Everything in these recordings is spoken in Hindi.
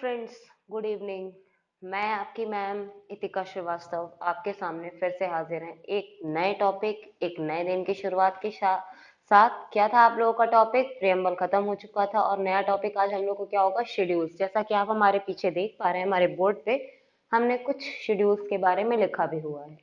Friends, good evening. मैं आपकी मैम इतिका श्रीवास्तव आपके सामने फिर से हाजिर हैं एक नए टॉपिक, एक नए दिन की शुरुआत के साथ। क्या था आप लोगों का टॉपिक? प्रियम्बल खत्म हो चुका था और नया टॉपिक आज हम लोग को क्या होगा? शेड्यूल्स। जैसा कि आप हमारे पीछे देख पा रहे हैं हमारे बोर्ड पे हमने कुछ शेड्यूल्स के बारे में लिखा भी हुआ है,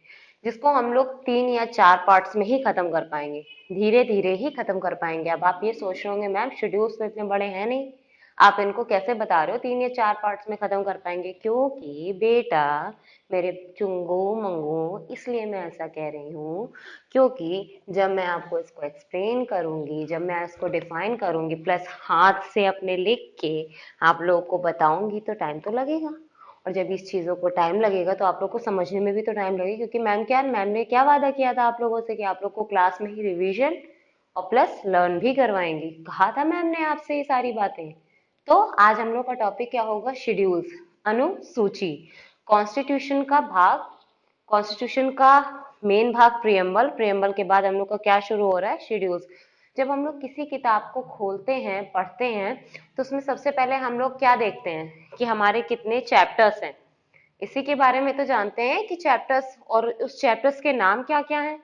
जिसको हम लोग 3 या 4 पार्ट्स में ही खत्म कर पाएंगे, धीरे धीरे ही खत्म कर पाएंगे। अब आप ये सोच रहे होंगे मैम शेड्यूल्स तो इतने बड़े हैं नहीं, आप इनको कैसे बता रहे हो 3 या 4 पार्ट्स में खत्म कर पाएंगे? क्योंकि बेटा मेरे चुंगू मंगू, इसलिए मैं ऐसा कह रही हूँ क्योंकि जब मैं आपको इसको एक्सप्लेन करूंगी, जब मैं इसको डिफाइन करूंगी प्लस हाथ से अपने लिख के आप लोगों को बताऊंगी तो टाइम तो लगेगा। और जब इस चीजों को टाइम लगेगा तो आप लोग को समझने में भी तो टाइम लगेगा, क्योंकि मैम ने क्या वादा किया था आप लोगों से कि आप लोग को क्लास में ही रिवीजन और प्लस लर्न भी करवाएंगी। कहा था मैम ने आपसे ये सारी बातें। तो आज हम लोग का टॉपिक क्या होगा? शेड्यूल्स, अनुसूची। कॉन्स्टिट्यूशन का भाग, कॉन्स्टिट्यूशन का मेन भाग प्रियम्बल, प्रियम्बल के बाद हम लोग का क्या शुरू हो रहा है? शेड्यूल्स। जब हम लोग किसी किताब को खोलते हैं, पढ़ते हैं, तो उसमें सबसे पहले हम लोग क्या देखते हैं कि हमारे कितने चैप्टर्स हैं। इसी के बारे में तो जानते हैं कि चैप्टर्स, और उस चैप्टर्स के नाम क्या क्या हैं,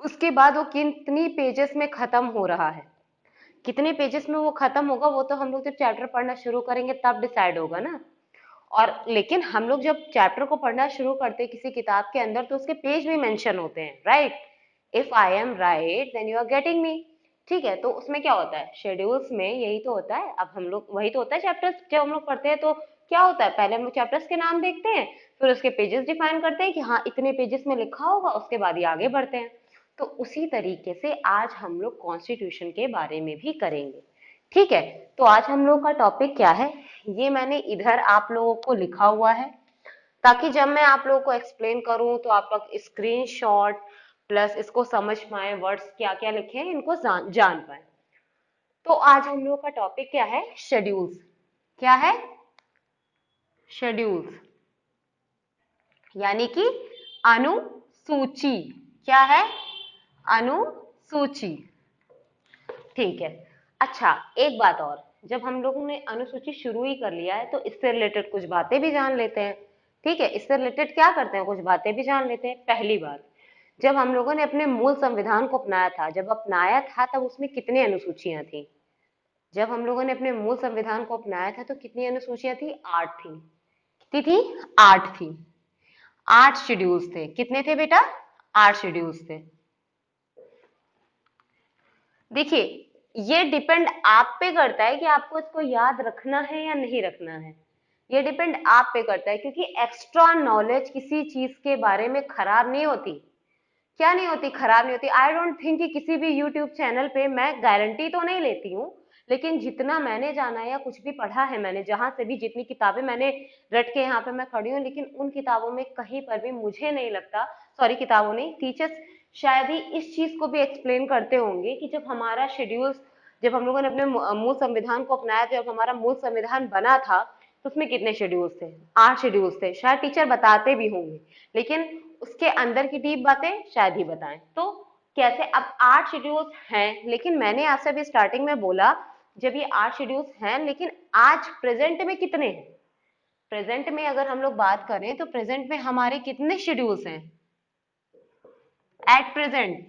उसके बाद वो कितनी पेजेस में खत्म हो रहा है, कितने पेजेस में वो खत्म होगा, वो तो हम लोग जब चैप्टर पढ़ना शुरू करेंगे तब डिसाइड होगा ना। और लेकिन हम लोग जब चैप्टर को पढ़ना शुरू करते हैं किसी किताब के अंदर, तो उसके पेज भी मेंशन होते हैं, right? If I am right then you are getting me. ठीक है, तो उसमें क्या होता है? शेड्यूल्स में यही तो होता है। अब हम लोग वही तो होता है चैप्टर्स जब हम लोग पढ़ते हैं, तो क्या होता है? पहले हम लोग चैप्टर्स के नाम देखते हैं, फिर उसके पेजेस डिफाइन करते हैं कि हाँ इतने पेजेस में लिखा होगा, उसके बाद ही आगे बढ़ते हैं। तो उसी तरीके से आज हम लोग कॉन्स्टिट्यूशन के बारे में भी करेंगे। ठीक है, तो आज हम लोग का टॉपिक क्या है ये मैंने इधर आप लोगों को लिखा हुआ है, ताकि जब मैं आप लोगों को एक्सप्लेन करूं तो आप लोग स्क्रीनशॉट प्लस इसको समझ पाए, वर्ड्स क्या क्या लिखे हैं इनको जान पाए। तो आज हम लोग का टॉपिक क्या है? शेड्यूल्स। क्या है? शेड्यूल्स यानी कि अनुसूची। क्या है? अनुसूची। ठीक है। अच्छा, एक बात और, जब हम लोगों ने अनुसूची शुरू ही कर लिया है तो इससे रिलेटेड कुछ बातें भी जान लेते हैं। ठीक है, इससे रिलेटेड क्या करते हैं, कुछ बातें भी जान लेते हैं। पहली बात, जब हम लोगों ने अपने मूल संविधान को अपनाया था, जब अपनाया था तब उसमें कितनी अनुसूचियां थी? जब हम लोगों ने अपने मूल संविधान को अपनाया था तो कितनी अनुसूचियां थी? 8 थी। कितनी थी? 8 थी। 8 शेड्यूल्स थे। कितने थे बेटा? 8 शेड्यूल्स थे। देखिए, ये डिपेंड आप पे करता है कि आपको इसको याद रखना है या नहीं रखना है। ये डिपेंड आप पे करता है, क्योंकि एक्स्ट्रा नॉलेज किसी चीज के बारे में खराब नहीं होती। क्या नहीं होती? खराब नहीं होती। आई डोंट थिंक कि किसी भी यूट्यूब चैनल पे, मैं गारंटी तो नहीं लेती हूँ, लेकिन जितना मैंने जाना या कुछ भी पढ़ा है मैंने, जहां से भी जितनी किताबें मैंने रट के यहाँ पे मैं खड़ी हूँ, लेकिन उन किताबों में कहीं पर भी मुझे नहीं लगता, सॉरी किताबों नहीं, टीचर्स शायद ही इस चीज को भी एक्सप्लेन करते होंगे कि जब हमारा शेड्यूल, जब हम लोगों ने अपने मूल संविधान को अपनाया, जब हमारा मूल संविधान बना था, तो उसमें कितने शेड्यूल्स थे? 8 शेड्यूल्स थे। शायद टीचर बताते भी होंगे, लेकिन उसके अंदर की डीप बातें शायद ही बताएं। तो कैसे? अब 8 शेड्यूल्स हैं, लेकिन मैंने आपसे अभी स्टार्टिंग में बोला, जब ये 8 शेड्यूल्स हैं, लेकिन आज प्रेजेंट में कितने हैं? प्रेजेंट में अगर हम लोग बात करें तो प्रेजेंट में हमारे कितने शेड्यूल्स हैं? एट प्रेजेंट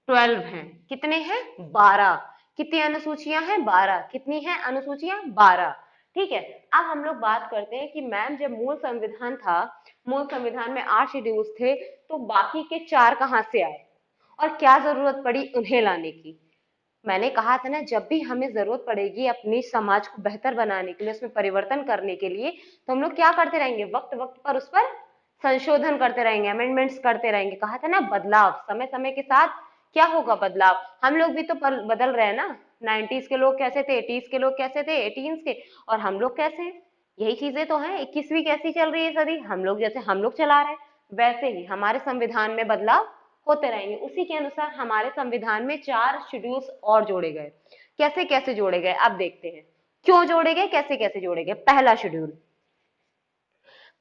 12 हैं। कितने हैं? 12। कितनी अनुसूचियां हैं? 12। कितनी हैं अनुसूचियां? 12। ठीक है, अब हम लोग बात करते हैं कि मैम जब मूल संविधान था, मूल संविधान में 8 शेड्यूल्स थे, तो बाकी के 4 कहां से आए और क्या जरूरत पड़ी उन्हें लाने की? मैंने कहा था ना, जब भी हमें जरूरत पड़ेगी अपनी समाज को बेहतर बनाने के लिए, उसमें परिवर्तन करने के लिए, तो हम लोग क्या करते रहेंगे? वक्त वक्त पर उस पर संशोधन करते रहेंगे, अमेंडमेंट्स करते रहेंगे। कहा था ना, बदलाव समय समय के साथ क्या होगा? बदलाव। हम लोग भी तो बदल रहे हैं ना। 90s के लोग कैसे थे, 80s के लोग कैसे थे, 18s के, और हम लोग कैसे हैं? यही चीजें तो हैं। 21वीं कैसी चल रही है सदी, हम लोग जैसे हम लोग चला रहे हैं, वैसे ही हमारे संविधान में बदलाव होते रहेंगे। उसी के अनुसार हमारे संविधान में 4 शेड्यूल्स और जोड़े गए। कैसे कैसे जोड़े गए अब देखते हैं, क्यों जोड़े गए, कैसे कैसे जोड़े गए। पहला शेड्यूल,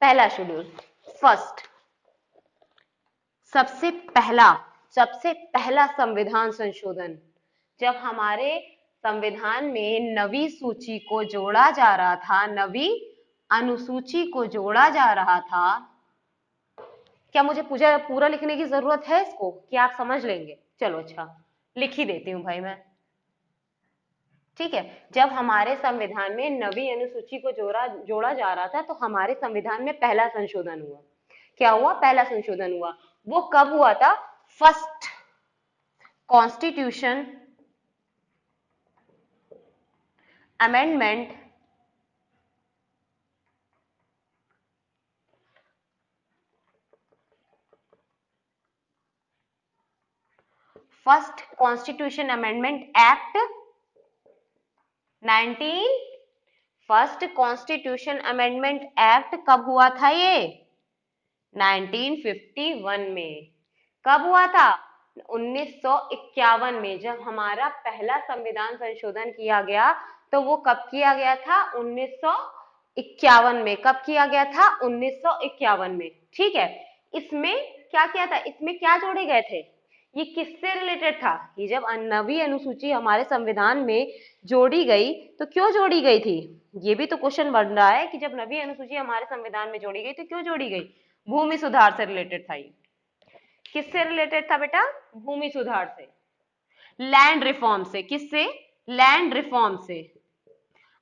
पहला शेड्यूल फर्स्ट, सबसे पहला, सबसे पहला संविधान संशोधन, जब हमारे संविधान में नवी सूची को जोड़ा जा रहा था, नवी अनुसूची को जोड़ा जा रहा था। क्या मुझे पूरा पूरा लिखने की जरूरत है इसको, कि आप समझ लेंगे? चलो अच्छा, लिख ही देती हूं भाई मैं। ठीक है, जब हमारे संविधान में नवी अनुसूची को जोड़ा जा रहा था, तो हमारे संविधान में पहला संशोधन हुआ। क्या हुआ? पहला संशोधन हुआ। वो कब हुआ था? First constitution amendment first constitution amendment act 19 first constitution amendment act कब हुआ था? ये 1951 में। कब हुआ था? 1951 में, जब हमारा पहला संविधान संशोधन किया गया। तो वो कब किया गया था? 1951 में। कब किया गया था? 1951 में। ठीक है, इसमें क्या किया था? इसमें क्या जोड़े गए थे? ये किससे रिलेटेड था? ये जब नवी अनुसूची हमारे संविधान में जोड़ी गई, तो क्यों जोड़ी गई थी? ये भी तो क्वेश्चन बन रहा है कि जब नवी अनुसूची हमारे संविधान में जोड़ी गई तो क्यों जोड़ी गई? भूमि सुधार से रिलेटेड था ये। किससे रिलेटेड था बेटा? भूमि सुधार से, लैंड रिफॉर्म से। किससे? लैंड रिफॉर्म से।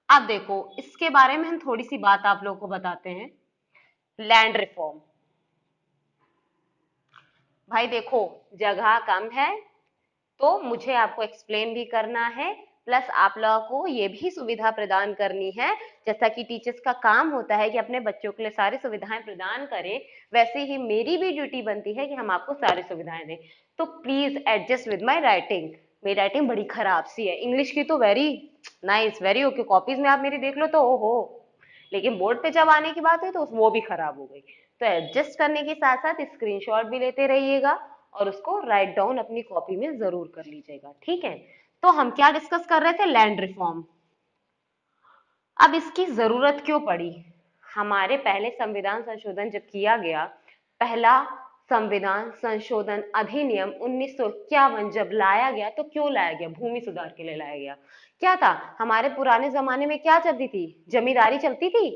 अब देखो, इसके बारे में हम थोड़ी सी बात आप लोगों को बताते हैं। लैंड रिफॉर्म, भाई देखो, जगह कम है तो मुझे आपको एक्सप्लेन भी करना है, प्लस आप लोगों को ये भी सुविधा प्रदान करनी है। जैसा कि टीचर्स का काम होता है कि अपने बच्चों के लिए सारी सुविधाएं प्रदान करें, वैसे ही मेरी भी ड्यूटी बनती है कि हम आपको सारी सुविधाएं दें। तो please adjust with my writing. मेरी राइटिंग बड़ी खराब सी है, इंग्लिश की तो very nice, very okay, copies में आप मेरी देख लो तो ओहो, लेकिन बोर्ड पे जब आने की बात हुई तो वो भी खराब हो गई। तो एडजस्ट करने के साथ साथ स्क्रीनशॉट भी लेते रहिएगा और उसको राइट डाउन अपनी कॉपी में जरूर कर लीजिएगा। ठीक है, तो हम क्या डिस्कस कर रहे थे? Land reform. अब इसकी जरूरत क्यों पड़ी? हमारे पहले संविधान संशोधन जब किया गया, पहला संविधान संशोधन अधिनियम 1951 जब लाया गया, तो क्यों लाया गया? भूमि सुधार के लिए लाया गया। क्या था? हमारे पुराने जमाने में क्या चलती थी? जमींदारी चलती थी।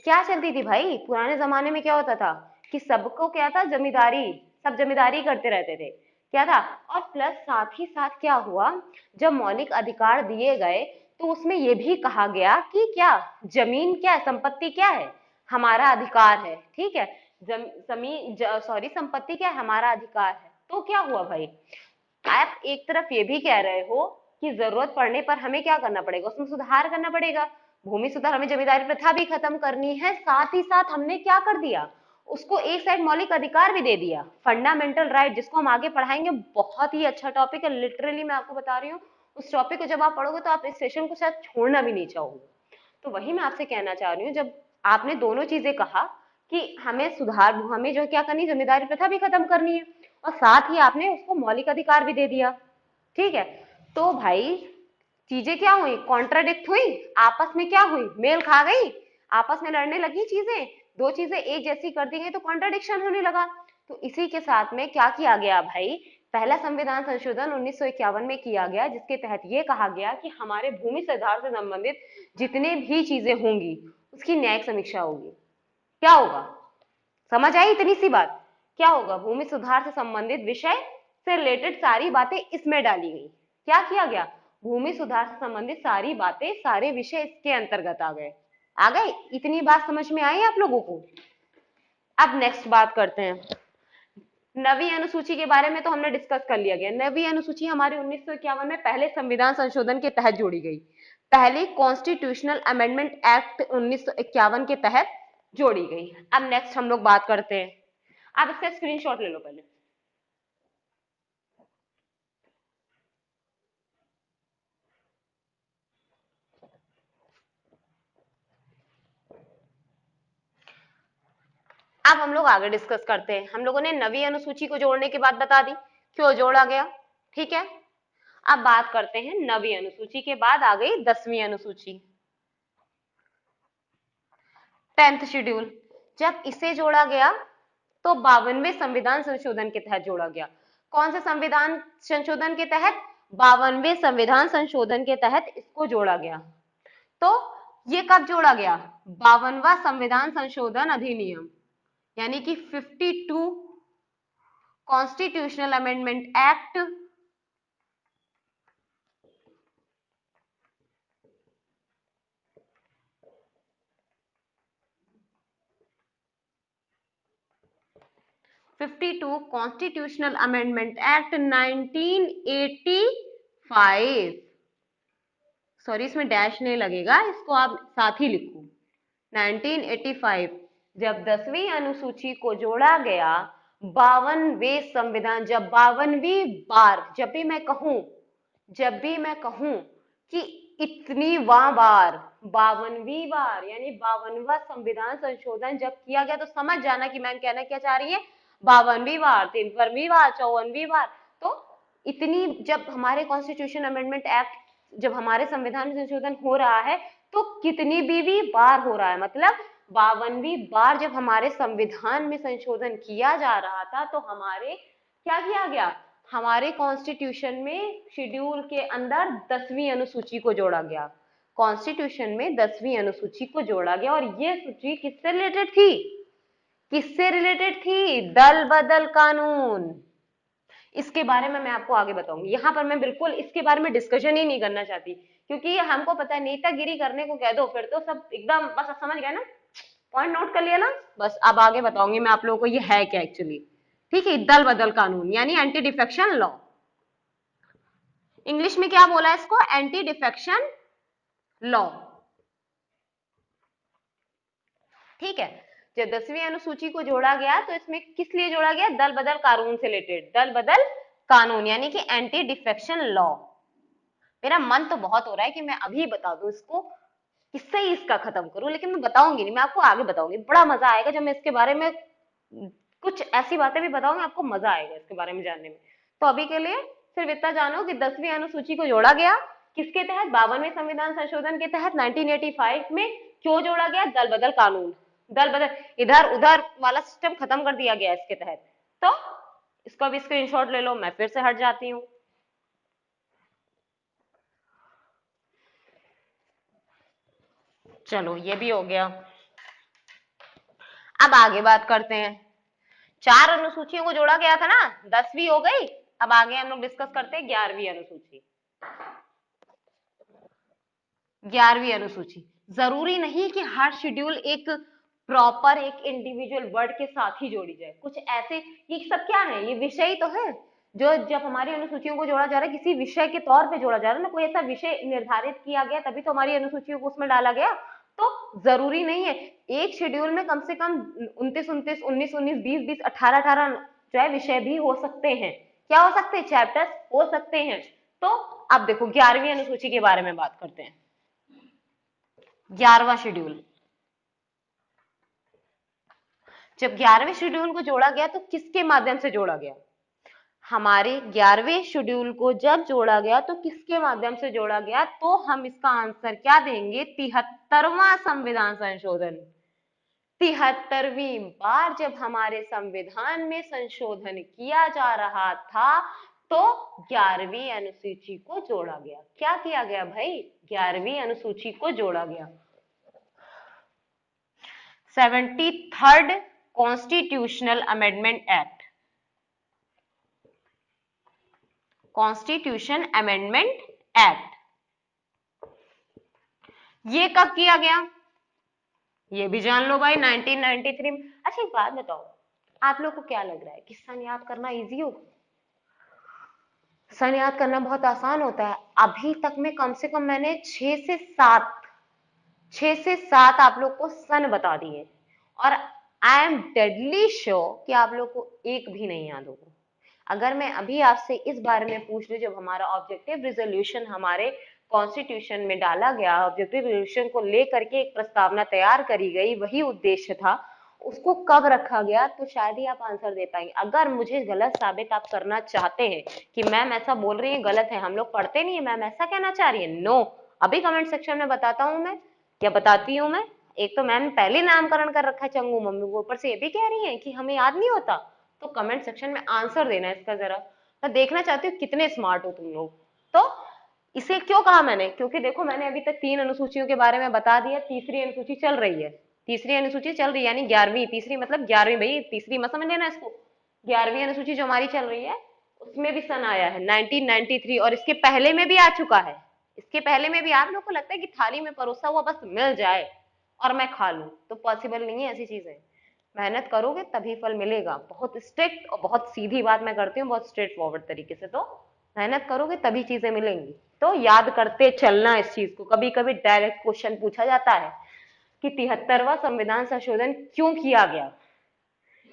क्या चलती थी भाई? पुराने जमाने में क्या होता था कि सबको क्या था? जमींदारी, सब जमींदारी करते रहते थे। क्या था? और प्लस साथ ही साथ क्या हुआ, जब मौलिक अधिकार दिए गए तो उसमें यह भी कहा गया कि क्या जमीन क्या है? संपत्ति क्या है? हमारा अधिकार है। ठीक है, सॉरी, संपत्ति क्या है? हमारा अधिकार है। तो क्या हुआ भाई, आप एक तरफ ये भी कह रहे हो कि जरूरत पड़ने पर हमें क्या करना पड़ेगा? उसमें सुधार करना पड़ेगा, भूमि सुधार, हमें जमींदारी प्रथा भी खत्म करनी है। साथ ही साथ हमने क्या कर दिया? उसको एक साइड मौलिक अधिकार भी दे दिया, फंडामेंटल राइट, जिसको हम आगे पढ़ाएंगे। बहुत ही अच्छा टॉपिक है, लिटरली मैं आपको बता रही हूँ। उस टॉपिक को जब आप पढ़ोगे तो आप इस सेशन को शायद छोड़ना भी नहीं चाहोगे। तो वही मैं आपसे कहना चाह रही हूँ, जब आपने दोनों चीजें कहा कि हमें सुधार, हमें जो क्या करनी, जमींदारी प्रथा भी खत्म करनी है, और साथ ही आपने उसको मौलिक अधिकार भी दे दिया। ठीक है, तो भाई चीजें क्या हुई? कॉन्ट्राडिक्ट हुई, आपस में क्या हुई? मेल खा गई, आपस में लड़ने लगी चीजें। दो चीजें एक जैसी कर दी गई तो कॉन्ट्राडिक्शन होने लगा। तो इसी के साथ में क्या किया गया भाई? पहला संविधान संशोधन 1951 में किया गया, जिसके तहत ये कहा गया कि हमारे भूमि सुधार से संबंधित जितने भी चीजें होंगी उसकी न्यायिक समीक्षा होगी। क्या होगा? समझ आई इतनी सी बात? क्या होगा? भूमि सुधार से संबंधित विषय से रिलेटेड सारी बातें इसमें डाली गई। क्या किया गया? भूमि सुधार से संबंधित सारी बातें, सारे विषय इसके अंतर्गत आ गए। आ गए? इतनी बात समझ में आई आप लोगों को? अब नेक्स्ट बात करते हैं। नवी अनुसूची के बारे में तो हमने डिस्कस कर लिया गया। नवी अनुसूची हमारे 1951 में पहले संविधान संशोधन के तहत जोड़ी गई, पहले कॉन्स्टिट्यूशनल अमेंडमेंट एक्ट 1951 के तहत जोड़ी गई। अब नेक्स्ट हम लोग बात करते हैं। आप इसका स्क्रीनशॉट ले लो पहले। अब हम लोग आगे डिस्कस करते हैं। हम लोगों ने नवी अनुसूची को जोड़ने की बात बता दी, क्यों जोड़ा गया। ठीक है, अब बात करते हैं नवी अनुसूची के बाद आ गई 10वीं अनुसूची, 10th शेड्यूल। जब इसे जोड़ा गया तो 52वें संविधान संशोधन के तहत जोड़ा गया। कौन से संविधान संशोधन के तहत? 52वें संविधान संशोधन के तहत इसको जोड़ा गया। तो ये कब जोड़ा गया? 52वां संविधान संशोधन अधिनियम, यानी कि 52 constitutional amendment act 52 constitutional amendment act 1985, sorry इसमें डैश नहीं लगेगा, इसको आप साथ ही लिखो 1985, जब 10वीं अनुसूची को जोड़ा गया, 52वें संविधान, जब 52वीं बार, जब भी मैं कहूं कि इतनी बार, 52वीं बार यानी 52वां संविधान संशोधन जब किया गया, तो समझ जाना कि मैम कहना क्या चाह रही है, 52वीं बार, 53वीं बार, 54वीं बार। तो इतनी, जब हमारे कॉन्स्टिट्यूशन अमेंडमेंट एक्ट, जब हमारे संविधान में संशोधन हो रहा है, तो कितनी भी बार हो रहा है, मतलब 52वीं बार जब हमारे संविधान में संशोधन किया जा रहा था, तो हमारे क्या किया गया, हमारे कॉन्स्टिट्यूशन में शेड्यूल के अंदर 10वीं अनुसूची को जोड़ा गया, कॉन्स्टिट्यूशन में 10वीं अनुसूची को जोड़ा गया। और ये सूची किससे रिलेटेड थी? किससे रिलेटेड थी? दल बदल कानून। इसके बारे में मैं आपको आगे बताऊंगी, यहाँ पर मैं बिल्कुल इसके बारे में डिस्कशन ही नहीं करना चाहती, क्योंकि हमको पता है नेतागिरी करने को कह दो फिर तो सब एकदम बस, आप समझ गए ना, पॉइंट नोट कर लिया ना, बस अब आगे बताऊंगी मैं आप लोगों को ये है क्या एक्चुअली। ठीक है, दल बदल कानून यानी एंटी डिफेक्शन लॉ, इंग्लिश में क्या बोला है इसको, एंटी डिफेक्शन लॉ। ठीक है, जब 10वीं अनुसूची को जोड़ा गया, तो इसमें किस लिए जोड़ा गया, दल बदल कानून से रिलेटेड, दल बदल कानून यानी कि एंटी डिफेक्शन लॉ। मेरा मन तो बहुत हो रहा है कि मैं अभी बता दूं इसको, किससे ही इसका खत्म करूं, लेकिन मैं बताऊंगी नहीं, मैं आपको आगे बताऊंगी, बड़ा मजा आएगा जब मैं इसके बारे में कुछ ऐसी बातें भी बताऊंगी, आपको मजा आएगा इसके बारे में जानने में। तो अभी के लिए सिर्फ इतना जानो कि 10वीं अनुसूची को जोड़ा गया, किसके तहत, 52वें संविधान संशोधन के तहत 1985 में। क्यों जोड़ा गया, दल बदल कानून, दल बदल, इधर उधर वाला सिस्टम खत्म कर दिया गया इसके तहत। तो इसका भी स्क्रीनशॉट ले लो, मैं फिर से हट जाती हूँ। चलो ये भी हो गया, अब आगे बात करते हैं। 4 अनुसूचियों को जोड़ा गया था ना, 10वीं हो गई, अब आगे हम लोग डिस्कस करते हैं 11वीं अनुसूची। 11वीं अनुसूची, जरूरी नहीं कि हर शेड्यूल एक प्रॉपर एक इंडिविजुअल वर्ड के साथ ही जोड़ी जाए, कुछ ऐसे, ये सब क्या है, ये विषय तो है, जो जब हमारी अनुसूचियों को जोड़ा जा रहा है, किसी विषय के तौर पे जोड़ा जा रहा है ना, कोई ऐसा विषय निर्धारित किया गया तभी तो हमारी अनुसूचियों को उसमें डाला गया। तो जरूरी नहीं है, एक शेड्यूल में कम से कम 29 29 19 19 20 20 18 18 जो है विषय भी हो सकते हैं, क्या हो सकते हैं, चैप्टर्स हो सकते हैं। तो अब देखो 11वीं अनुसूची के बारे में बात करते हैं। 11वां शेड्यूल, जब 11वें शेड्यूल को जोड़ा गया तो किसके माध्यम से जोड़ा गया, हमारे 11वें शेड्यूल को जब जोड़ा गया तो किसके माध्यम से जोड़ा गया, तो हम इसका आंसर क्या देंगे, 73वां संविधान संशोधन। 73वीं बार जब हमारे संविधान में संशोधन किया जा रहा था, तो 11वीं अनुसूची को जोड़ा गया। क्या किया गया भाई, 11वीं अनुसूची को जोड़ा गया। 73rd constitutional amendment act, constitution amendment act, ये कब किया गया, ये भी जान लो भाई 1993 में। अच्छा एक बात बताओ, आप लोग को क्या लग रहा है कि सन याद करना इजी होगा, सन याद करना बहुत आसान होता है? अभी तक में कम से कम मैंने 6 से 7 आप लोग को सन बता दिए, और आई एम डेडली श्योर कि आप लोग को एक भी नहीं याद होगा। अगर मैं अभी आपसे इस बारे में पूछ लूं, जब हमारा ऑब्जेक्टिव रिजोल्यूशन हमारे कॉन्स्टिट्यूशन में डाला गया, ऑब्जेक्टिव रिजोल्यूशन को लेकर के एक प्रस्तावना तैयार करी गई, वही उद्देश्य था, उसको कब रखा गया, तो शायद ही आप आंसर दे पाएंगे। अगर मुझे गलत साबित आप करना चाहते हैं कि मैम ऐसा बोल रही है गलत है, हम लोग पढ़ते नहीं है, मैम ऐसा कहना चाह रही है, नो, अभी कमेंट सेक्शन में बताता हूं मैं, क्या बताती हूँ मैं। एक तो मैम पहले नामकरण कर रखा है चंगू मम्मी को, ऊपर से ये भी कह रही है कि हमें याद नहीं होता। तो कमेंट सेक्शन में आंसर देना इसका, जरा मैं देखना चाहती हूँ कितने स्मार्ट हो तुम लोग। तो इसे क्यों कहा मैंने, क्योंकि देखो मैंने अभी तक 3 अनुसूचियों के बारे में बता दिया, तीसरी अनुसूची चल रही है, तीसरी अनुसूची चल रही है, यानी 11वीं, तीसरी मतलब 11वीं, भाई तीसरी मत समझ लेना इसको, 11वीं अनुसूची जो हमारी चल रही है उसमें भी सन आया है 1993, और इसके पहले में भी आ चुका है, इसके पहले में भी। आप लोग को लगता है कि थाली में परोसा हुआ बस मिल जाए और मैं खा लूं, तो पॉसिबल नहीं है ऐसी चीजें। मेहनत करोगे तभी फल मिलेगा। बहुत स्ट्रिक्ट और बहुत सीधी बात मैं करती हूँ, बहुत स्ट्रेट फॉरवर्ड तरीके से। तो मेहनत करोगे तभी चीजें मिलेंगी, तो याद करते चलना इस चीज को। कभी कभी डायरेक्ट क्वेश्चन पूछा जाता है कि 73वां संविधान संशोधन क्यों किया गया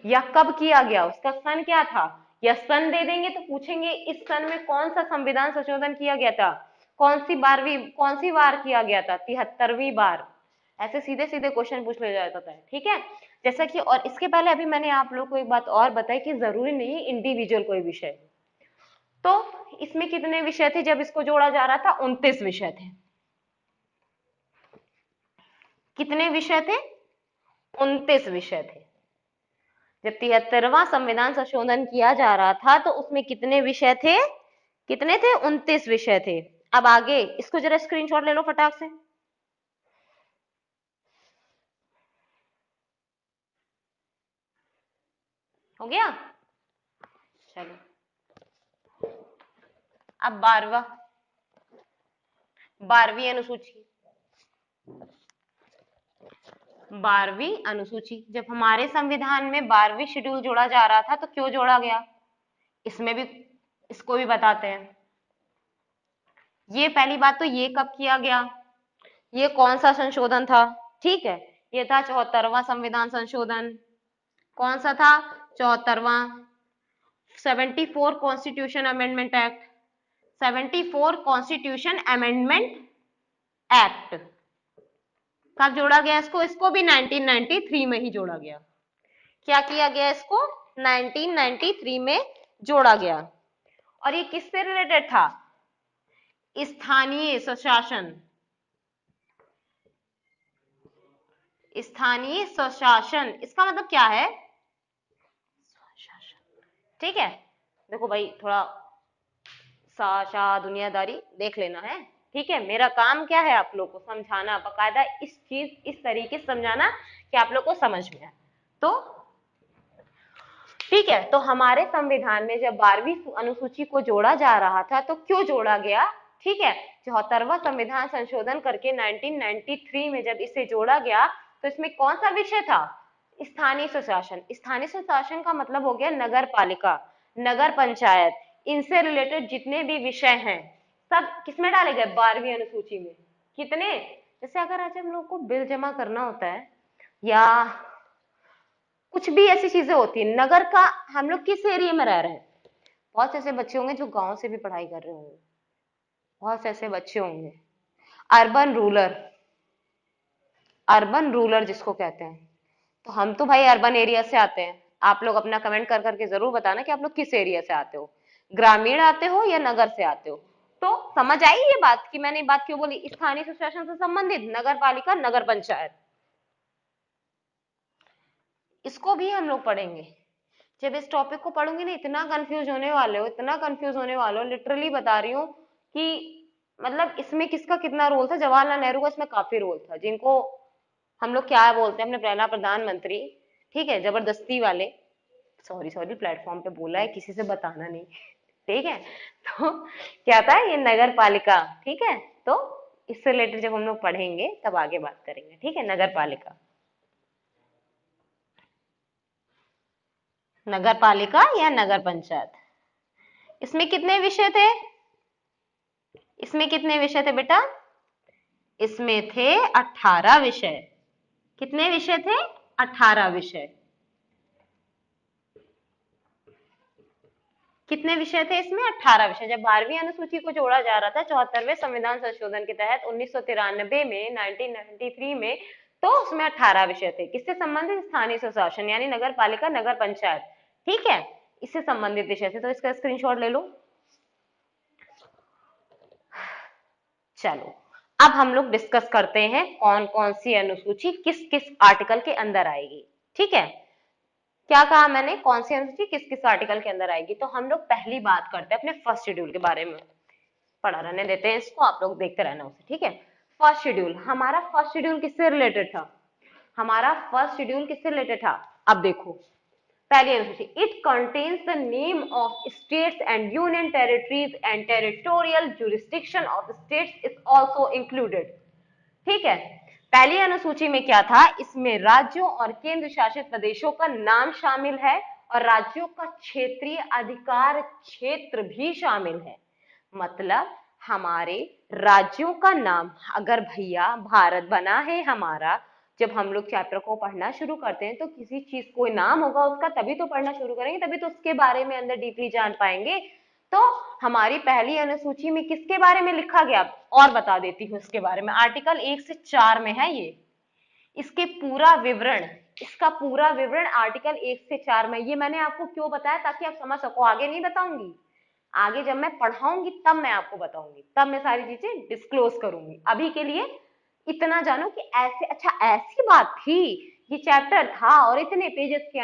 या कब किया गया, उसका सन क्या था, या सन दे देंगे तो पूछेंगे इस सन में कौन सा संविधान संशोधन किया गया था, कौन सी बार किया गया था, 73वीं बार। ऐसे सीधे सीधे क्वेश्चन पूछ लिया जाता है, ठीक है। जैसा कि, और इसके पहले अभी मैंने आप लोग को एक बात और बताई कि जरूरी नहीं इंडिविजुअल कोई विषय। तो इसमें कितने विषय थे जब इसको जोड़ा जा रहा था, 29 विषय थे। कितने विषय थे, 29 विषय थे। जब 73वां संविधान संशोधन किया जा रहा था तो उसमें कितने विषय थे, कितने थे, 29 विषय थे। अब आगे इसको जरा स्क्रीनशॉट ले लो फटाक से। हो गया, चलो। अब 12वीं अनुसूची, 12वीं अनुसूची जब हमारे संविधान में 12वीं शेड्यूल जोड़ा जा रहा था तो क्यों जोड़ा गया, इसमें भी, इसको भी बताते हैं। ये पहली बात तो, ये कब किया गया, ये कौन सा संशोधन था, ठीक है। ये था 74वां संविधान संशोधन। कौन सा था, 74वां। 74 constitution amendment act, 74 constitution amendment act. कब जोड़ा गया इसको, इसको भी 1993 में ही जोड़ा गया। क्या किया गया, इसको 1993 में जोड़ा गया। और ये किससे रिलेटेड था, स्थानीय स्वशासन, स्थानीय स्वशासन। इसका मतलब क्या है, ठीक है। देखो भाई थोड़ा सा शा दुनियादारी देख लेना है, ठीक है। मेरा काम क्या है, आप लोग को समझाना, बकायदा इस चीज इस तरीके से समझाना कि आप लोग को समझ में आए। तो ठीक है, तो हमारे संविधान में जब 12वीं अनुसूची को जोड़ा जा रहा था तो क्यों जोड़ा गया, ठीक है। 74वां संविधान संशोधन करके 1993 में जब इसे जोड़ा गया तो इसमें कौन सा विषय था, स्थानीय स्वशासन। स्थानीय स्वशासन का मतलब हो गया नगर पालिका, नगर पंचायत, इनसे रिलेटेड जितने भी विषय हैं सब किसमें डाले गए, 12वीं अनुसूची में। कितने, जैसे अगर आज हम लोग को बिल जमा करना होता है या कुछ भी ऐसी चीजें होती है, नगर का, हम लोग किस एरिया में रह रहे हैं, बहुत से ऐसे बच्चे होंगे जो गांव से भी पढ़ाई कर रहे होंगे, बहुत से ऐसे बच्चे होंगे। अर्बन रूरल, अर्बन रूरल जिसको कहते हैं, तो हम तो भाई अर्बन एरिया से आते हैं। आप लोग अपना कमेंट कर करके जरूर बताना कि आप लोग किस एरिया से आते हो, ग्रामीण आते हो या नगर से आते हो। तो समझ आई ये बात कि मैंने ये बात क्यों बोली, स्थानीय स्वशासन से संबंधित नगर पालिका, नगर पंचायत, इसको भी हम लोग पढ़ेंगे। जब इस टॉपिक को पढ़ूंगी ना, इतना कंफ्यूज होने वाले हो, इतना कंफ्यूज होने वाले हो, लिटरली बता रही हूँ कि मतलब इसमें किसका कितना रोल था। जवाहरलाल नेहरू का इसमें काफी रोल था, जिनको हम लोग क्या बोलते हैं, अपने पहला प्रधानमंत्री, ठीक है, जबरदस्ती वाले, सॉरी सॉरी प्लेटफॉर्म पे बोला है, किसी से बताना नहीं, ठीक है। तो क्या था ये नगर पालिका, ठीक है। तो इससे रिलेटेड जब हम लोग पढ़ेंगे तब आगे बात करेंगे, ठीक है। नगर पालिका, नगर पालिका या नगर पंचायत, इसमें कितने विषय थे, इसमें कितने विषय थे बेटा, इसमें थे 18 विषय। कितने विषय थे, 18 विषय। कितने विषय थे इसमें, 18 विषय। जब 12वीं अनुसूची को जोड़ा जा रहा था 74वें संविधान संशोधन के तहत 1993 में, 1993 में, तो उसमें 18 विषय थे। किससे संबंधित, स्थानीय स्वशासन यानी नगर पालिका, नगर पंचायत, ठीक है, इससे संबंधित विषय थे। तो इसका स्क्रीनशॉट ले लो। चलो अब हम लोग डिस्कस करते हैं कौन कौन सी अनुसूची किस किस आर्टिकल के अंदर आएगी, ठीक है। क्या कहा मैंने, कौन सी अनुसूची किस किस आर्टिकल के अंदर आएगी। तो हम लोग पहली बात करते हैं अपने फर्स्ट शेड्यूल के बारे में। पढ़ा रहने देते हैं इसको, आप लोग देखते रहना उसे, ठीक है। फर्स्ट शेड्यूल, हमारा फर्स्ट शेड्यूल किससे रिलेटेड था? हमारा फर्स्ट शेड्यूल किससे रिलेटेड था? अब देखो, पहली अनुसूची, it contains the name of states and union territories and territorial jurisdiction of states is also included. ठीक है, पहली अनुसूची में क्या था? इसमें राज्यों और केंद्र शासित प्रदेशों का नाम शामिल है और राज्यों का क्षेत्रीय अधिकार क्षेत्र भी शामिल है। मतलब हमारे राज्यों का नाम, अगर भैया भारत बना है हमारा, जब हम लोग चैप्टर को पढ़ना शुरू करते हैं तो किसी चीज कोई नाम होगा उसका, तभी तो पढ़ना शुरू करेंगे, तभी तो उसके बारे में अंदर डीपली जान पाएंगे। तो हमारी पहली अनुसूची में किसके बारे में लिखा गया और बता देती हूँ इसके बारे में। आर्टिकल 1 से 4 में है ये, इसके पूरा विवरण, इसका पूरा विवरण आर्टिकल 1 से 4 में। ये मैंने आपको क्यों बताया? ताकि आप समझ सको, आगे नहीं बताऊंगी, आगे जब मैं पढ़ाऊंगी तब मैं आपको बताऊंगी, तब मैं सारी चीजें डिस्क्लोज करूंगी। अभी के लिए इतना जानो कि ऐसे, अच्छा ऐसी बात थी, ये चैप्टर था और इतने पेजेस के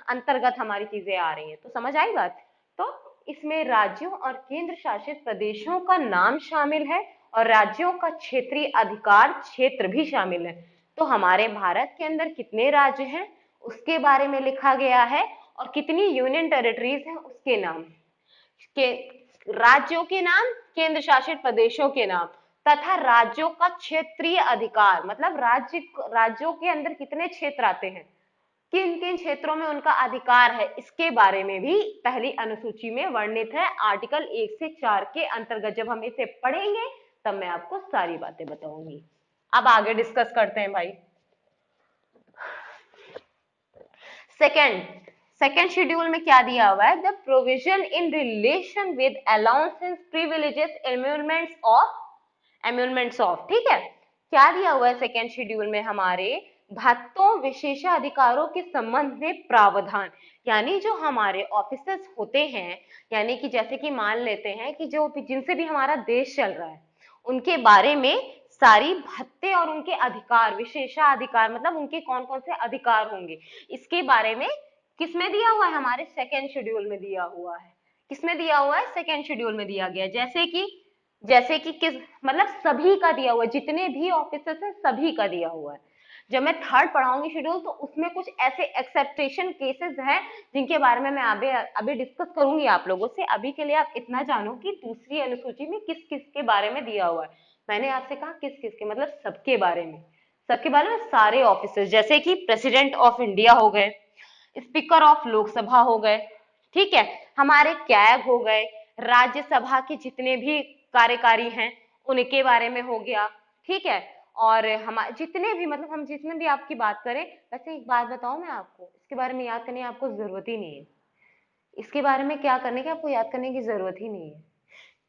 अंतर्गत हमारी चीजें आ रही हैं, तो समझ आई बात। तो इसमें राज्यों और केंद्र शासित प्रदेशों का नाम शामिल है और राज्यों का क्षेत्रीय अधिकार क्षेत्र भी शामिल है। तो हमारे भारत के अंदर कितने राज्य हैं उसके बारे में लिखा गया है और कितनी यूनियन टेरिटरीज हैं उसके नाम के, राज्यों के नाम, केंद्र शासित प्रदेशों के नाम तथा राज्यों का क्षेत्रीय अधिकार, मतलब राज्यों के अंदर कितने क्षेत्र आते हैं, किन किन क्षेत्रों में उनका अधिकार है, इसके बारे में भी पहली अनुसूची में वर्णित है आर्टिकल 1 से 4 के अंतर्गत। जब हम इसे पढ़ेंगे तब मैं आपको सारी बातें बताऊंगी। अब आगे डिस्कस करते हैं भाई। सेकेंड शेड्यूल में क्या दिया हुआ है? The provision in relation with allowances, privileges, emoluments of, ठीक है। क्या दिया हुआ है सेकेंड शेड्यूल में? हमारे भत्तों, विशेषाधिकारों के संबंध में प्रावधान, यानी जो हमारे ऑफिसर्स होते हैं, यानी कि जैसे कि मान लेते हैं कि जो जिनसे भी हमारा देश चल रहा है उनके बारे में सारी भत्ते और उनके अधिकार, विशेषाधिकार, मतलब उनके कौन कौन से अधिकार होंगे, इसके बारे में किसमें दिया हुआ है? हमारे सेकेंड शेड्यूल में दिया हुआ है। किसमें दिया हुआ है? सेकेंड शेड्यूल में दिया गया है। जैसे कि किस, मतलब सभी का दिया हुआ है, जितने भी ऑफिसर्स हैं सभी का दिया हुआ है। जब मैं थर्ड पढ़ाऊंगी शेड्यूल तो उसमें कुछ ऐसे एक्सेप्टेशन केसेस हैं जिनके बारे में मैं अभी डिस्कस करूंगी आप लोगों से। अभी के लिए आप इतना जानो कि दूसरी अनुसूची में किस किस के बारे में दिया हुआ है। मैंने आपसे कहा किस किस के, मतलब सबके बारे में, सबके बारे में, सारे ऑफिसर्स, जैसे कि प्रेसिडेंट ऑफ इंडिया हो गए, स्पीकर ऑफ लोकसभा हो गए, ठीक है, हमारे कैग हो गए, राज्यसभा के जितने भी कार्यकारी हैं उनके बारे में हो गया, ठीक है। और हमारे जितने भी, मतलब हम जितने भी आपकी बात करें, वैसे एक बात बताऊं मैं आपको, इसके बारे में याद करने की आपको जरूरत ही नहीं है। इसके बारे में क्या करने की, आपको याद करने की जरूरत ही नहीं है।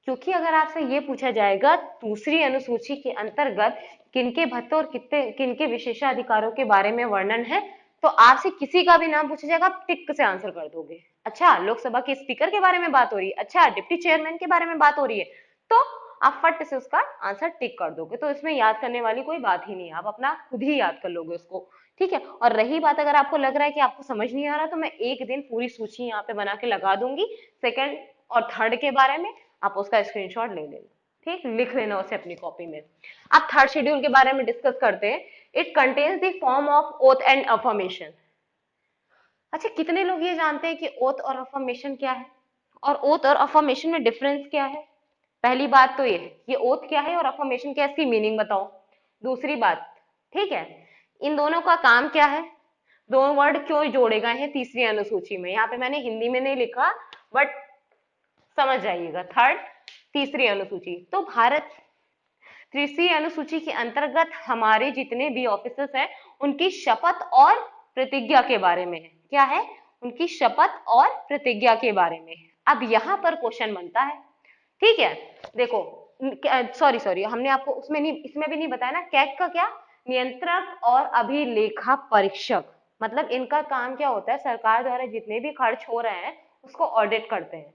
क्योंकि अगर आपसे ये पूछा जाएगा दूसरी अनुसूची के अंतर्गत किनके भत्ते और कितने किनके विशेषाधिकारों के बारे में वर्णन है, तो आपसे किसी का भी नाम पूछा जाएगा, आप टिक से आंसर कर दोगे। अच्छा, लोकसभा के स्पीकर के बारे में बात हो रही है, अच्छा डिप्टी चेयरमैन के बारे में बात हो रही है, तो आप फट से उसका आंसर टिक कर दोगे। तो इसमें याद करने वाली कोई बात ही नहीं है, आप अपना खुद ही याद कर लोगे उसको, ठीक है। और रही बात, अगर आपको लग रहा है कि आपको समझ नहीं आ रहा, तो मैं एक दिन पूरी सूची यहाँ पे बना के लगा दूंगी सेकंड और थर्ड के बारे में, आप उसका स्क्रीनशॉट ले लेना, ठीक, लिख लेना उसे अपनी कॉपी में। अब थर्ड शेड्यूल के बारे में डिस्कस करते हैं। It contains the form of oath and affirmation. अच्छा, कितने लोग ये जानते हैं कि ओथ और अफर्मेशन क्या है और ओथ और अफर्मेशन में डिफरेंस क्या है? पहली बात तो ये ओथ क्या है और अफर्मेशन क्या है, इसकी मीनिंग बताओ। दूसरी बात, ठीक है, इन दोनों का काम क्या है, दोनों वर्ड क्यों जोड़े गए हैं तीसरी अनुसूची में? यहाँ पे मैंने हिंदी में नहीं लिखा, बट समझ जाइएगा। थर्ड, तीसरी अनुसूची, तो भारत तीसरी अनुसूची के अंतर्गत हमारे जितने भी ऑफिसर्स हैं उनकी शपथ और प्रतिज्ञा के बारे में है। क्या है? उनकी शपथ और प्रतिज्ञा के बारे में है। अब यहाँ पर क्वेश्चन बनता है, ठीक है, देखो, सॉरी हमने आपको उसमें नहीं, इसमें भी नहीं बताया ना, कैग का क्या, नियंत्रक और अभिलेखा परीक्षक, मतलब इनका काम क्या होता है, सरकार द्वारा जितने भी खर्च हो रहे हैं उसको ऑडिट करते हैं।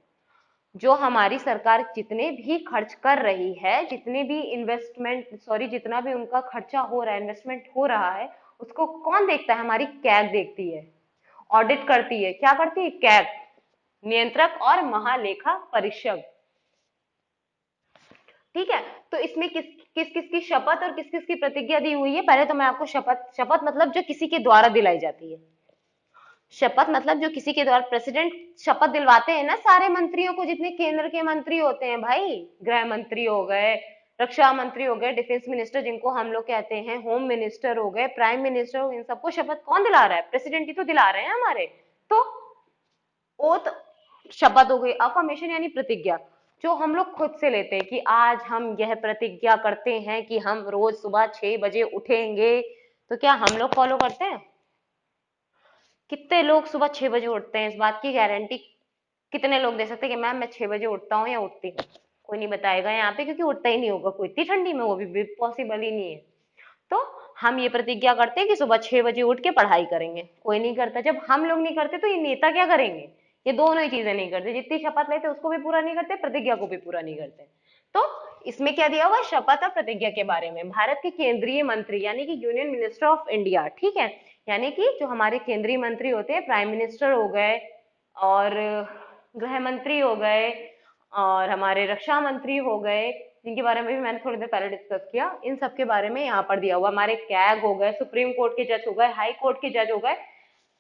जो हमारी सरकार जितने भी खर्च कर रही है, जितने भी जितना भी उनका खर्चा हो रहा है, इन्वेस्टमेंट हो रहा है, उसको कौन देखता है? हमारी कैग देखती है, ऑडिट करती है। क्या करती है? कैग, नियंत्रक और महालेखा परीक्षक। ठीक है, तो इसमें किस किस किस की शपथ और किस किस की प्रतिज्ञा दी हुई है? पहले तो मैं आपको शपथ मतलब जो किसी के द्वारा दिलाई जाती है। शपथ मतलब जो किसी के द्वारा प्रेसिडेंट शपथ दिलवाते हैं ना सारे मंत्रियों को, जितने केंद्र के मंत्री होते हैं भाई, गृह मंत्री हो गए, रक्षा मंत्री हो गए, डिफेंस मिनिस्टर जिनको हम लोग कहते हैं, होम मिनिस्टर हो गए, प्राइम मिनिस्टर हो, इन सबको शपथ कौन दिला रहा है? प्रेसिडेंट ही तो दिला रहे हैं हमारे। तो ओथ शपथ हो गई। अफर्मेशन यानी प्रतिज्ञा, जो हम लोग खुद से लेते हैं कि आज हम यह प्रतिज्ञा करते हैं कि हम रोज सुबह 6 बजे उठेंगे। तो क्या हम लोग फॉलो करते हैं? कितने लोग सुबह 6 बजे उठते हैं? इस बात की गारंटी कितने लोग दे सकते हैं कि मैम मैं 6 बजे उठता हूँ या उठती हूँ? कोई नहीं बताएगा यहाँ पे, क्योंकि उठता ही नहीं होगा कोई इतनी ठंडी में, वो भी पॉसिबल ही नहीं है। तो हम ये प्रतिज्ञा करते हैं कि सुबह 6 बजे उठ के पढ़ाई करेंगे, कोई नहीं करता। जब हम लोग नहीं करते तो ये नेता क्या करेंगे? ये दोनों ही चीजें नहीं करते, जितनी शपथ लेते उसको भी पूरा नहीं करते, प्रतिज्ञा को भी पूरा नहीं करते। तो इसमें क्या दिया हुआ? शपथ और प्रतिज्ञा के बारे में। भारत के केंद्रीय मंत्री यानी कि यूनियन मिनिस्टर ऑफ इंडिया, ठीक है, यानी कि जो हमारे केंद्रीय मंत्री होते हैं, प्राइम मिनिस्टर हो गए और गृह मंत्री हो गए और हमारे रक्षा मंत्री हो गए, जिनके बारे में भी मैंने थोड़ी देर पहले डिस्कस किया, इन सब के बारे में यहाँ पर दिया हुआ। हमारे कैग हो गए, सुप्रीम कोर्ट के जज हो गए, हाई कोर्ट के जज हो गए,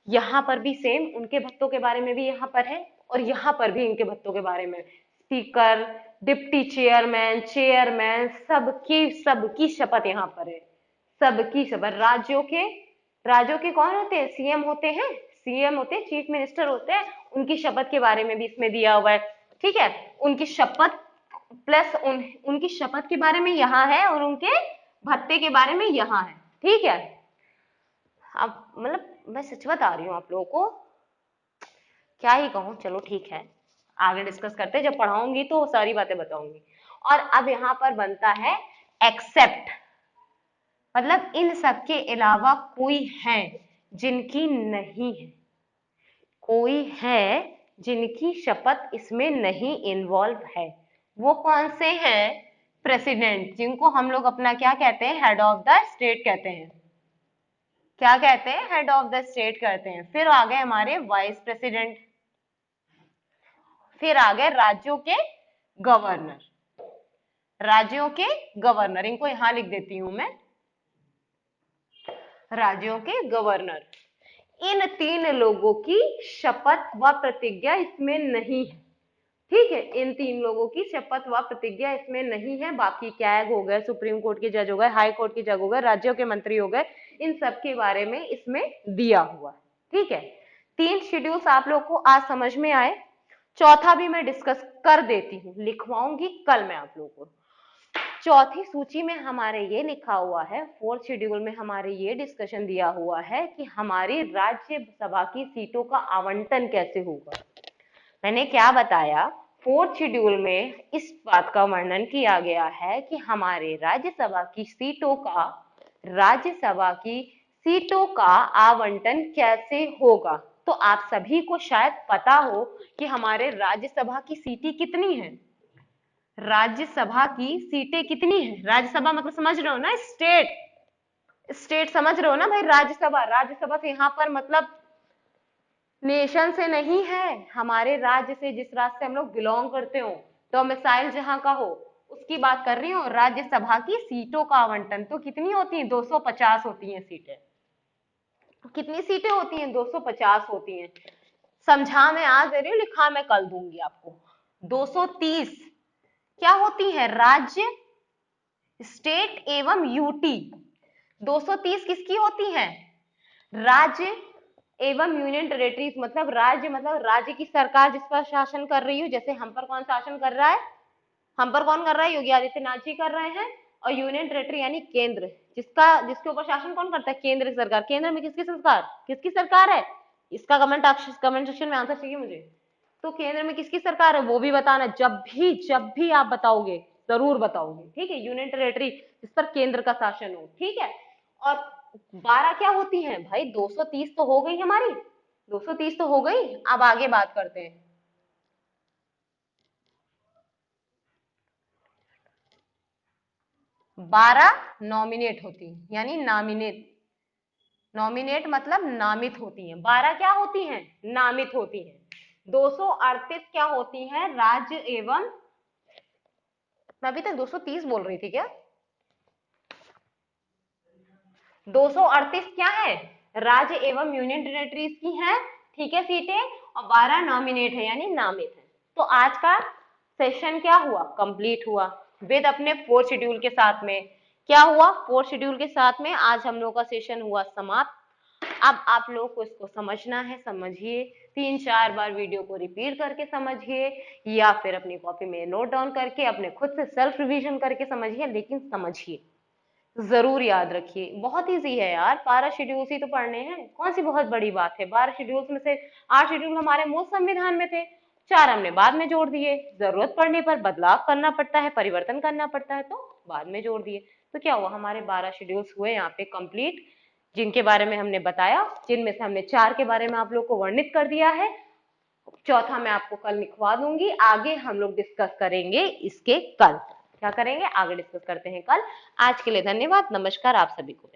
यहाँ पर भी सेम उनके भत्तों के बारे में भी यहाँ पर है, और यहाँ पर भी इनके भत्तों के बारे में। स्पीकर, डिप्टी चेयरमैन, चेयरमैन, सबकी सबकी शपथ यहाँ पर है, सबकी शपथ। राज्यों के कौन होते हैं? सीएम होते हैं, सीएम होते हैं, चीफ मिनिस्टर होते हैं, उनकी शपथ के बारे में भी इसमें दिया हुआ है। ठीक है, उनकी शपथ प्लस उनकी शपथ के बारे में यहाँ है और उनके भत्ते के बारे में यहाँ है। ठीक है, अब मतलब मैं सच बता रही हूँ आप लोगों को, क्या ही कहूँ। चलो ठीक है, आगे डिस्कस करते हैं, जब पढ़ाऊंगी तो सारी बातें बताऊंगी। और अब यहाँ पर बनता है एक्सेप्ट, मतलब इन सब के अलावा कोई है जिनकी नहीं है, कोई है जिनकी शपथ इसमें नहीं इन्वॉल्व है। वो कौन से हैं? प्रेसिडेंट, जिनको हम लोग अपना क्या कहते हैं? हेड ऑफ द स्टेट कहते हैं। क्या कहते हैं? हेड ऑफ द स्टेट कहते हैं। फिर आ गए हमारे वाइस प्रेसिडेंट, फिर आ गए राज्यों के गवर्नर, राज्यों के गवर्नर, इनको यहां लिख देती हूं मैं, राज्यों के गवर्नर। इन तीन लोगों की शपथ व प्रतिज्ञा इसमें नहीं है। ठीक है, इन तीन लोगों की शपथ व प्रतिज्ञा इसमें नहीं है। बाकी कैग हो गए, सुप्रीम कोर्ट के जज हो गए, हाई कोर्ट के जज हो गए, राज्यों के मंत्री हो गए, इन सब के बारे में इसमें दिया हुआ। ठीक है, 3 शेड्यूल्स आप लोग को आज समझ में आए। चौथा भी मैं डिस्कस कर देती हूँ, लिखवाऊंगी कल मैं आप लोगों को। चौथी सूची में हमारे ये लिखा हुआ है, 4th शेड्यूल में हमारे ये डिस्कशन दिया हुआ है कि हमारी राज्यसभा की सीटों का आवंटन कैसे होगा। मैंने क्या बताया? 4th शेड्यूल में इस बात का वर्णन किया गया है कि हमारे राज्यसभा की सीटों का आवंटन कैसे होगा। तो आप सभी को शायद पता हो कि हमारे राज्यसभा की सीटें कितनी हैं। राज्यसभा की सीटें कितनी हैं? राज्यसभा मतलब समझ रहे हो ना? स्टेट, स्टेट समझ रहे हो ना भाई? राज्यसभा, राज्यसभा से यहाँ पर मतलब नेशन से नहीं है, हमारे राज्य से, जिस राज्य से हम लोग बिलोंग करते हो, डोमिसाइल जहां का हो, उसकी बात कर रही हूँ। राज्यसभा की सीटों का आवंटन तो कितनी होती है? 250 होती हैं सीटें। कितनी सीटें होती हैं? 250 होती हैं। समझा मैं आज दे रही हूँ, लिखा मैं कल दूंगी आपको। 230 क्या होती है? राज्य, स्टेट एवं यूटी। 230 किसकी होती है? राज्य एवं यूनियन टेरेटरीज, मतलब राज्य की सरकार जिस पर शासन कर रही हो। जैसे हम पर कौन शासन कर रहा है? हम पर कौन कर रहा है? योगी आदित्यनाथ जी कर रहे हैं। और यूनियन टेरेटरी यानी केंद्र, जिसके ऊपर शासन कौन करता है? केंद्र सरकार। केंद्र में किसकी सरकार है? इसका कमेंट सेक्शन में आंसर चाहिए मुझे। तो केंद्र में किसकी सरकार है वो भी बताना, जब भी आप बताओगे जरूर बताओगे। ठीक है, यूनियन टेरेटरी जिस पर केंद्र का शासन हो। ठीक है, और 12 क्या होती हैं भाई? 230 तो हो गई हमारी, 230 तो हो गई। अब आगे बात करते हैं। 12 नॉमिनेट होती हैं, यानी नॉमिनेट मतलब नामित होती हैं। 12 क्या होती हैं? नामित होती हैं। 238 क्या होती हैं? राज्य एवं मैं अभी तक 230 बोल रही थी क्या? 238 क्या है? राज्य एवं यूनियन टेरिटरीज की है, ठीक है, सीटें, और 12 नॉमिनेट है यानी नामित है। तो आज का सेशन क्या हुआ? कंप्लीट हुआ विद अपने 4 शेड्यूल के साथ में। क्या हुआ? 4 शेड्यूल के साथ में आज हम लोग का सेशन हुआ समाप्त। अब आप लोग को इसको समझना है, समझिए, 3-4 बार वीडियो को रिपीट करके समझिए, या फिर अपनी कॉपी में नोट डाउन करके अपने खुद से सेल्फ रिवीजन करके समझिए, लेकिन समझिए, जरूर याद रखिए। बहुत इजी है यार, 12 शेड्यूल्स ही तो पढ़ने हैं, कौन सी बहुत बड़ी बात है। 12 शेड्यूल्स में से 8 शेड्यूल हमारे मूल संविधान में थे, 4 हमने बाद में जोड़ दिए, जरूरत पड़ने पर बदलाव करना पड़ता है, परिवर्तन करना पड़ता है, तो बाद में जोड़ दिए। तो क्या हुआ, हमारे 12 शेड्यूल्स हुए यहाँ पे कंप्लीट, जिनके बारे में हमने बताया, जिनमें से हमने 4 के बारे में आप लोग को वर्णित कर दिया है। चौथा मैं आपको कल लिखवा दूंगी, आगे हम लोग डिस्कस करेंगे इसके कल। क्या करेंगे? आगे डिस्कस करते हैं कल। आज के लिए धन्यवाद, नमस्कार आप सभी को।